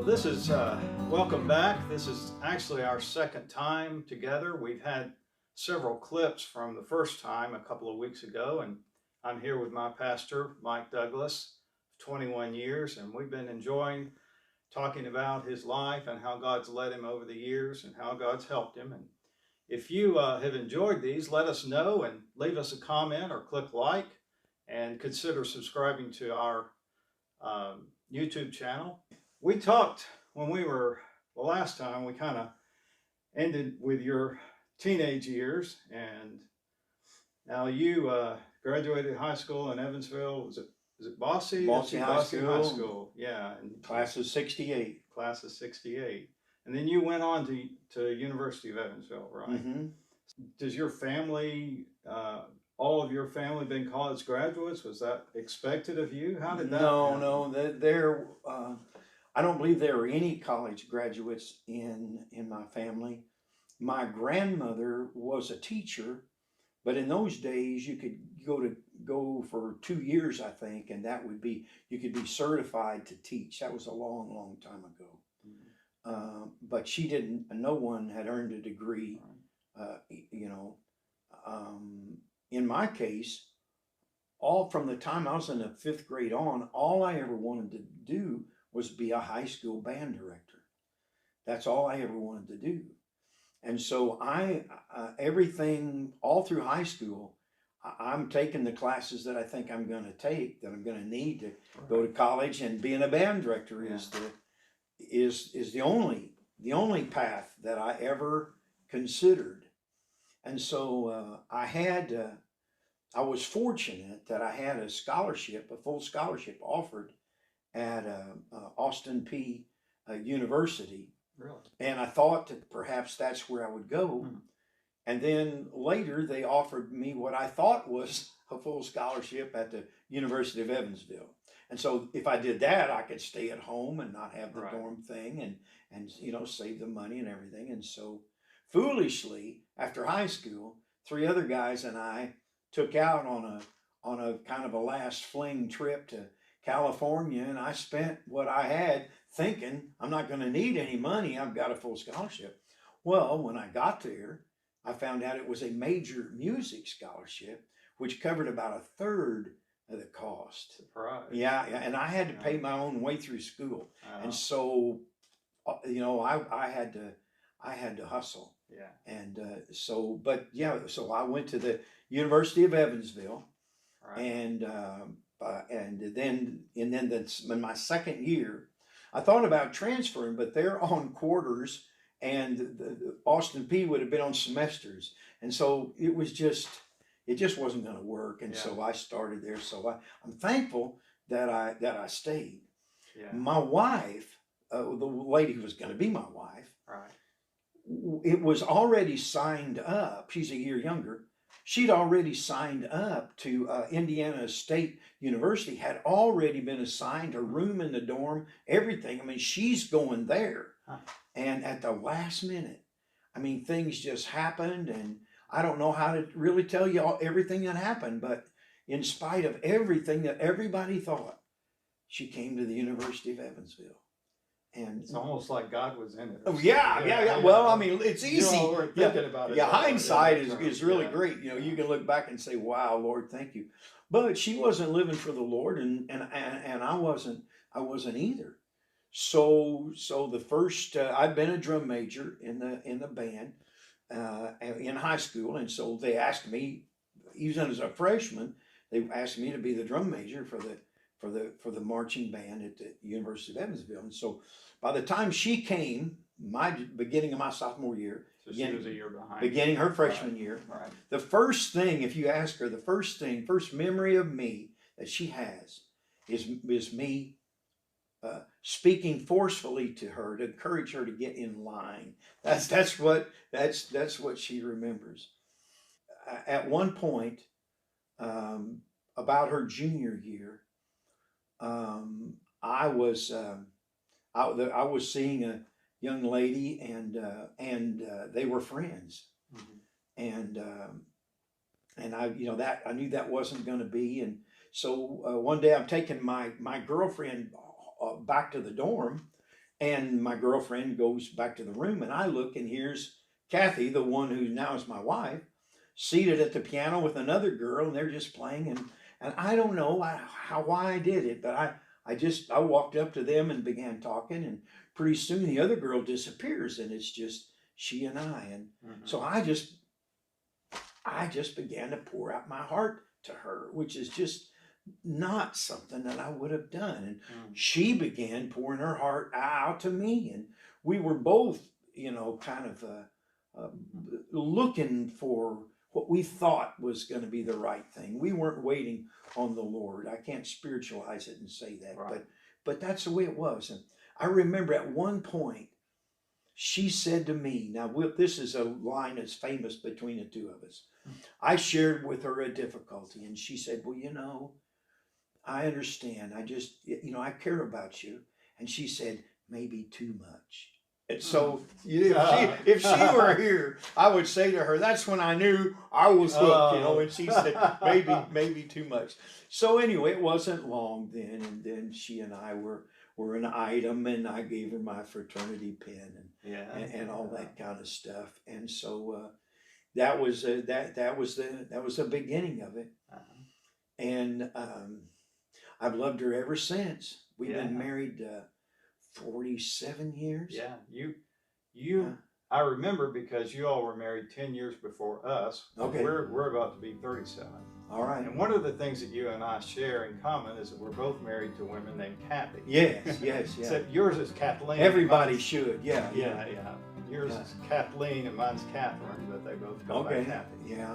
Well, this is welcome back. This is actually our second time together. We've had several clips from the first time a couple of weeks ago, and I'm here with my pastor, Mike Douglas, 21 years, and we've been enjoying talking about his life and how God's led him over the years and how God's helped him. And if you have enjoyed these, let us know and leave us a comment or click like, and consider subscribing to our YouTube channel. We talked when we were, the last time, we kind of ended with your teenage years, and now you graduated high school in Evansville. Is it Bossy? Bossy High School. Yeah. And class of 68. Class of 68. And then you went on to University of Evansville, right? Mm-hmm. Does your family, all of your family been college graduates? Was that expected of you? How did that happen? No. I don't believe there were any college graduates in my family. My grandmother was a teacher, but in those days you could go for 2 years, I think, and that would be, you could be certified to teach. That was a long, long time ago. Mm-hmm. But she didn't. No one had earned a degree. In my case, all from the time I was in the 5th grade on, all I ever wanted to do was be a high school band director. That's all I ever wanted to do. And so everything all through high school, I'm taking the classes that I think I'm going to take, that I'm going to need to go to college, and being a band director is the only path that I ever considered. And so I was fortunate that I had a full scholarship offered at Austin P University. Really? And I thought that perhaps that's where I would go. Mm-hmm. And then later they offered me what I thought was a full scholarship at the University of Evansville. And so if I did that, I could stay at home and not have the dorm thing and save the money and everything. And so foolishly, after high school, 3 other guys and I took out on a kind of a last fling trip to California, and I spent what I had thinking I'm not going to need any money. I've got a full scholarship. Well, when I got there, I found out it was a major music scholarship, which covered about 1/3 of the cost. Surprise. Yeah, and I had to pay my own way through school, and so I had to hustle. Yeah. And so I went to the University of Evansville, and then in my second year, I thought about transferring, but they're on quarters, and the Austin P would have been on semesters, and so it just wasn't going to work, and so I started there. So I'm thankful that I stayed. Yeah. My wife, the lady who was going to be my wife, it was already signed up. She's a year younger. She'd already signed up to Indiana State University, had already been assigned a room in the dorm, everything. I mean, she's going there. Huh. And at the last minute, I mean, things just happened, and I don't know how to really tell you everything that happened, but in spite of everything that everybody thought, she came to the University of Evansville. And it's almost like God was in it. Oh, yeah. Well, I mean, it's easy. We're thinking about it. Yeah, hindsight is really great. You can look back and say, "Wow, Lord, thank you." But she wasn't living for the Lord, and I wasn't either. So the first I'd been a drum major in the band in high school, and so they asked me, even as a freshman, they asked me to be the drum major for the marching band at the University of Evansville. And so by the time she came, beginning of my sophomore year, so she was a year behind. Beginning her freshman year, the first thing, if you ask her, the first memory of me that she has is me speaking forcefully to her to encourage her to get in line. That's what she remembers. At one point, about her junior year, I was seeing a young lady, and they were friends. Mm-hmm. And I knew that wasn't going to be. And so one day I'm taking my girlfriend back to the dorm, And my girlfriend goes back to the room, and I look, and here's Kathy, the one who now is my wife, seated at the piano with another girl, and they're just playing. And I don't know why I did it, but I walked up to them and began talking, and pretty soon the other girl disappears, and it's just she and I. And so I just began to pour out my heart to her, which is just not something that I would have done. And she began pouring her heart out to me, and we were both, kind of looking for what we thought was going to be the right thing. We weren't waiting on the Lord. I can't spiritualize it and say that, Right. but that's the way it was. And I remember at one point she said to me, now this is a line that's famous between the two of us. I shared with her a difficulty, and she said, well, I understand. I just, I care about you. And she said, maybe too much. And so if she were here, I would say to her, that's when I knew I was hooked, and she said, maybe too much. So anyway, it wasn't long then. And then she and I were an item, and I gave her my fraternity pin and all that kind of stuff. And so that was the beginning of it. And I've loved her ever since. We've been married 47 years. Yeah, I remember because you all were married 10 years before us. Okay. We're about to be 37. All right. And one of the things that you and I share in common is that we're both married to women named Kathy. Yes. Except yours is Kathleen. Everybody should. Yeah. Yours is Kathleen and mine's Catherine, but they both go by Kathy. Yeah.